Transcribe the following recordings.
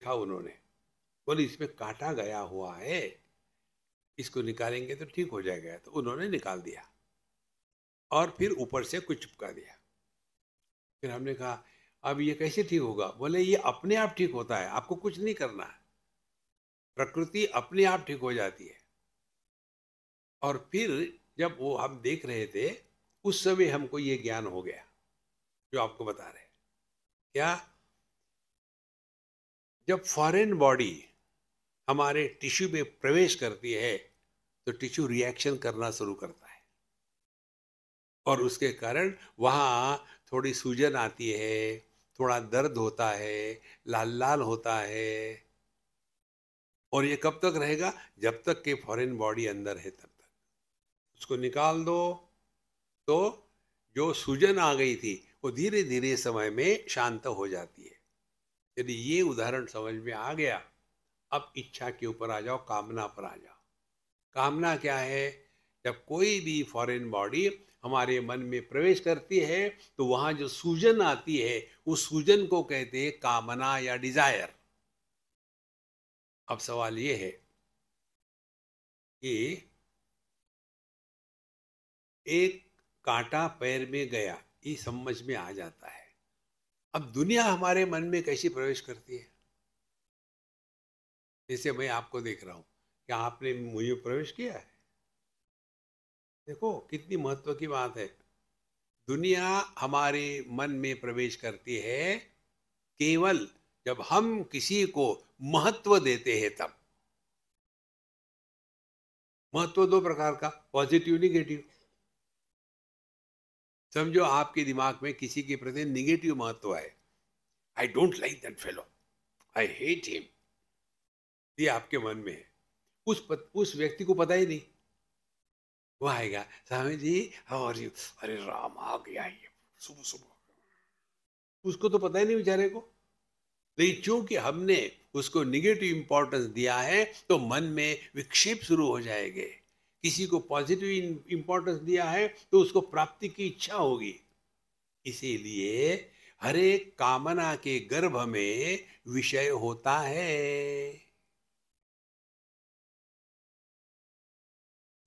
देखा उन्होंने, बोले इसमें काटा गया हुआ है, इसको निकालेंगे तो ठीक हो जाएगा। तो उन्होंने निकाल दिया और फिर ऊपर से कुछ चिपका दिया। फिर हमने कहा अब ये कैसे ठीक होगा? बोले ये अपने आप ठीक होता है, आपको कुछ नहीं करना है, प्रकृति अपने आप ठीक हो जाती है। और फिर जब वो हम देख रहे थे, उस समय हमको ये ज्ञान हो गया जो आपको बता रहे हैं। क्या? जब फॉरेन बॉडी हमारे टिश्यू में प्रवेश करती है तो टिश्यू रिएक्शन करना शुरू करता है और उसके कारण वहाँ थोड़ी सूजन आती है, थोड़ा दर्द होता है, लाल लाल होता है। और ये कब तक रहेगा? जब तक कि फॉरेन बॉडी अंदर है तब तक। उसको निकाल दो तो जो सूजन आ गई थी वो धीरे धीरे समय में शांत हो जाती है। यदि ये उदाहरण समझ में आ गया, अब इच्छा के ऊपर आ जाओ, कामना पर आ जाओ। कामना क्या है? जब कोई भी फॉरेन बॉडी हमारे मन में प्रवेश करती है तो वहां जो सूजन आती है उस सूजन को कहते हैं कामना या डिजायर। अब सवाल ये है कि एक कांटा पैर में गया, ये समझ में आ जाता है। अब दुनिया हमारे मन में कैसी प्रवेश करती है? जैसे मैं आपको देख रहा हूं, क्या आपने मुझे प्रवेश किया है? देखो कितनी महत्व की बात है। दुनिया हमारे मन में प्रवेश करती है केवल जब हम किसी को महत्व देते हैं तब। महत्व दो प्रकार का, पॉजिटिव निगेटिव। समझो आपके दिमाग में किसी के प्रति निगेटिव महत्व है, I don't like that fellow, I hate him, ये आपके मन में है। उस व्यक्ति को पता ही नहीं। वो आएगा, Swami ji how are you, अरे राम आ गया ये सुबह सुबह, उसको तो पता ही नहीं बेचारे को। लेकिन चूंकि हमने उसको निगेटिव इंपॉर्टेंस दिया है तो मन में विक्षेप शुरू हो जाएंगे। किसी को पॉजिटिव इंपॉर्टेंस दिया है तो उसको प्राप्ति की इच्छा होगी। इसीलिए हर एक कामना के गर्भ में विषय होता है।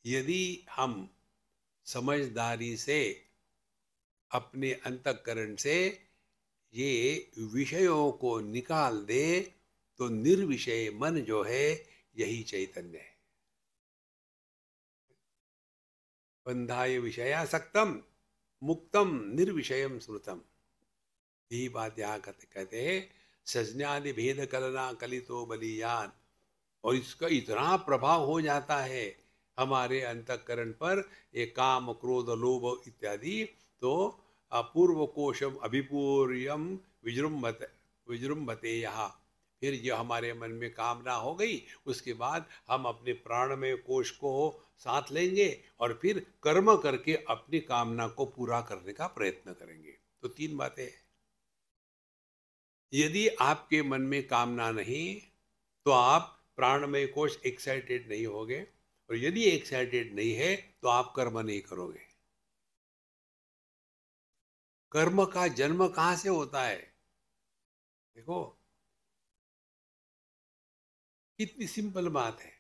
यदि हम समझदारी से अपने अंतःकरण से ये विषयों को निकाल दे तो निर्विषय मन जो है यही चैतन्य है। बंधाय विषयासक्तम मुक्तम निर्विषयम स्मृतम। यही बात यहाँ कहते हैं, सजन्यादि भेद कलना कलितो बलियान। और इसका इतना प्रभाव हो जाता है हमारे अंतःकरण पर, ये काम क्रोध लोभ इत्यादि, तो अपूर्व कोशम अभिपूर्यम विजृंभते विजृंभते यहाँ। फिर जो हमारे मन में कामना हो गई उसके बाद हम अपने प्राणमय कोश को साथ लेंगे और फिर कर्म करके अपनी कामना को पूरा करने का प्रयत्न करेंगे। तो तीन बातें हैं। यदि आपके मन में कामना नहीं तो आप प्राणमय कोश एक्साइटेड नहीं होगे, और यदि एक्साइटेड नहीं है तो आप कर्म नहीं करोगे। कर्म का जन्म कहां से होता है? देखो कितनी सिंपल बात है।